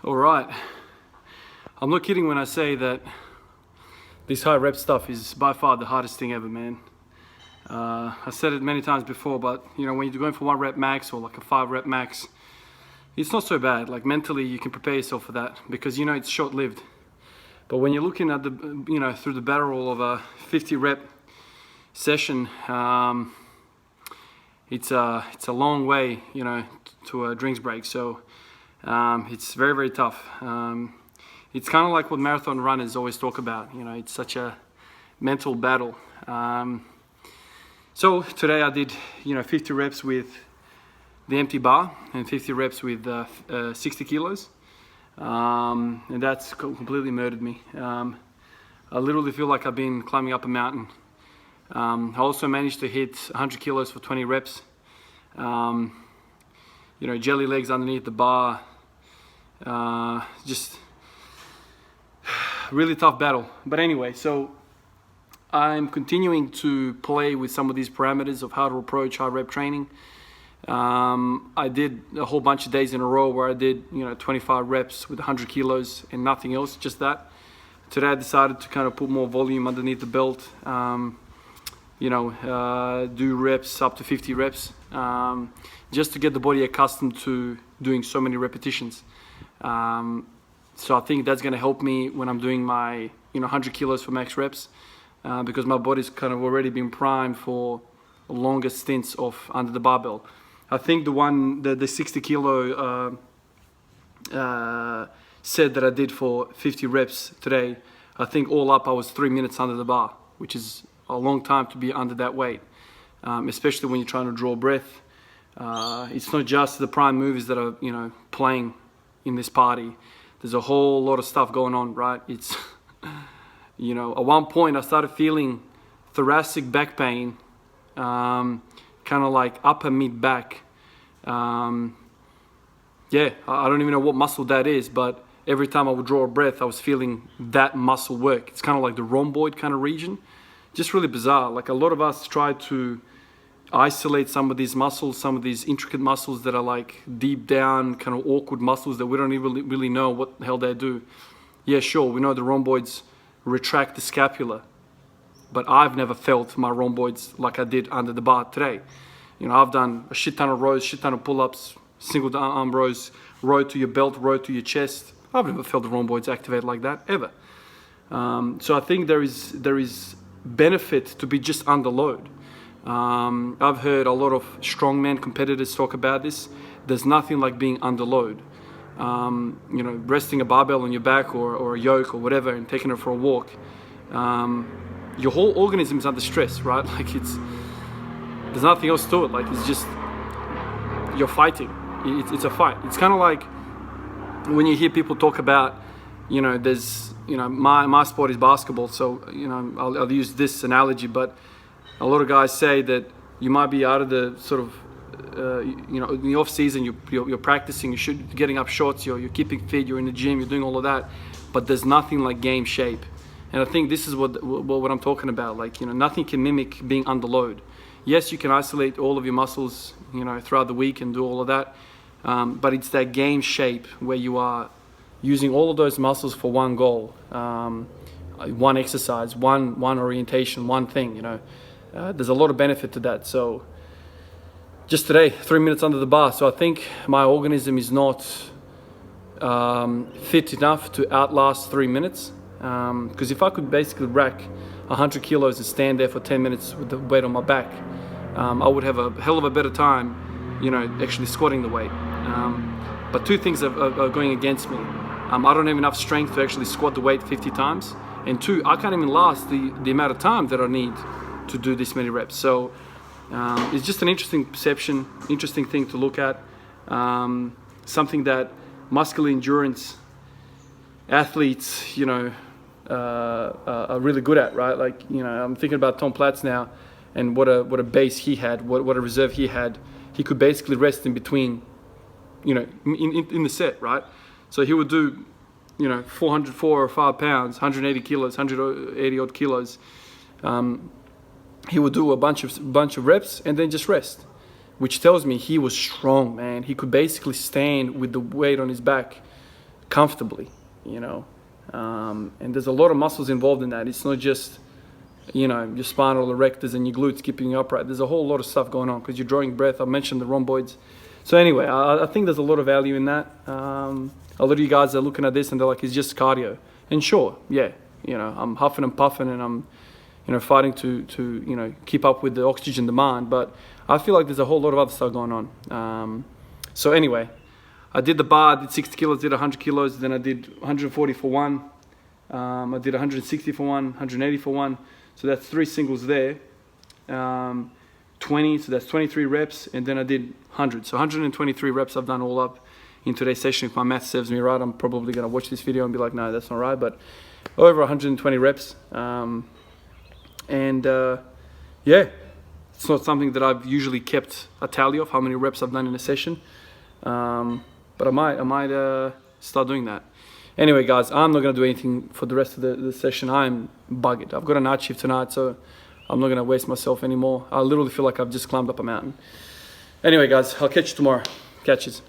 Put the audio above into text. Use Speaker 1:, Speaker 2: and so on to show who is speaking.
Speaker 1: All right, I'm not kidding when I say that this high rep stuff is by far the hardest thing ever, man. I said it many times before, but you know, when you're going for 1 rep max or like a 5 rep max, it's not so bad. Like mentally, you can prepare yourself for that because you know it's short-lived. But when you're looking at the, you know, through the barrel of a 50 rep session, it's a long way, you know, to a drinks break. So it's very, very tough. It's kind of like what marathon runners always talk about. You know, it's such a mental battle. So today I did, you know, 50 reps with the empty bar and 50 reps with 60 kilos. And that's completely murdered me. I literally feel like I've been climbing up a mountain. I also managed to hit 100 kilos for 20 reps. You know, jelly legs underneath the bar. Just really tough battle. But anyway, so I'm continuing to play with some of these parameters of how to approach high rep training. I did a whole bunch of days in a row where I did, you know, 25 reps with 100 kilos and nothing else, just that. Today I decided to kind of put more volume underneath the belt, you know, do reps up to 50 reps, just to get the body accustomed to doing so many repetitions. So I think that's going to help me when I'm doing my, you know, 100 kilos for max reps, because my body's kind of already been primed for longer stints of under the barbell. I think the 60 kilo set that I did for 50 reps today, I think all up I was 3 minutes under the bar, which is a long time to be under that weight, especially when you're trying to draw breath. It's not just the prime movies that are, you know, playing in this party. There's a whole lot of stuff going on, right? It's, you know, at one point I started feeling thoracic back pain, kind of like upper mid back. Yeah, I don't even know what muscle that is, but every time I would draw a breath, I was feeling that muscle work. It's kind of like the rhomboid kind of region. Just really bizarre. Like a lot of us try to isolate some of these muscles, some of these intricate muscles that are like deep down, kind of awkward muscles that we don't even really know what the hell they do. Yeah, sure, we know the rhomboids retract the scapula, but I've never felt my rhomboids like I did under the bar today. You know, I've done a shit ton of rows, shit ton of pull-ups, single arm rows, row to your belt, row to your chest. I've never felt the rhomboids activate like that, ever. So I think there is benefit to be just under load. I've heard a lot of strongman competitors talk about this. There's nothing like being under load. You know, resting a barbell on your back or a yoke or whatever and taking it for a walk. Your whole organism is under stress, right? Like there's nothing else to it. Like it's just, you're fighting. It's a fight. It's kind of like when you hear people talk about, you know, there's, you know, my sport is basketball. So, you know, I'll use this analogy, but a lot of guys say that you might be out of the sort of, you know, in the off season, you're practicing, you're getting up shots, you're keeping fit, you're in the gym, you're doing all of that, but there's nothing like game shape. And I think this is what I'm talking about. Like, you know, nothing can mimic being under load. Yes, you can isolate all of your muscles, you know, throughout the week and do all of that, but it's that game shape where you are using all of those muscles for one goal, one exercise, one orientation, one thing. You know, there's a lot of benefit to that. So just today, 3 minutes under the bar. So I think my organism is not fit enough to outlast 3 minutes. Because if I could basically rack 100 kilos and stand there for 10 minutes with the weight on my back, I would have a hell of a better time, you know, actually squatting the weight. But two things are going against me. I don't have enough strength to actually squat the weight 50 times. And two, I can't even last the amount of time that I need to do this many reps. So it's just an interesting perception, interesting thing to look at. Something that muscular endurance athletes, you know, are really good at, right? Like, you know, I'm thinking about Tom Platz now, and what a base he had, what a reserve he had. He could basically rest in between, you know, in the set, right? So he would do, you know, 404 or 5 pounds, 180 kilos, 180 odd kilos. He would do a bunch of reps and then just rest, which tells me he was strong, man. He could basically stand with the weight on his back comfortably, you know. And there's a lot of muscles involved in that. It's not just, you know, your spinal erectors and your glutes keeping you upright. There's a whole lot of stuff going on because you're drawing breath. I mentioned the rhomboids. So anyway, I think there's a lot of value in that. A lot of you guys are looking at this and they're like, it's just cardio. And sure, yeah, you know, I'm huffing and puffing and I'm, you know, fighting to you know, keep up with the oxygen demand. But I feel like there's a whole lot of other stuff going on. So anyway, I did the bar, I did 60 kilos, did 100 kilos, then I did 140 for one. I did 160 for one, 180 for one. So that's 3 singles there. 20, so that's 23 reps, and then I did 100. So 123 reps I've done all up in today's session. If my math serves me right, I'm probably going to watch this video and be like, no, that's not right. But over 120 reps. Yeah, it's not something that I've usually kept a tally of how many reps I've done in a session. But I might start doing that. Anyway, guys, I'm not going to do anything for the rest of the session. I'm buggered. I've got a night shift tonight, so I'm not going to waste myself anymore. I literally feel like I've just climbed up a mountain. Anyway, guys, I'll catch you tomorrow. Catches.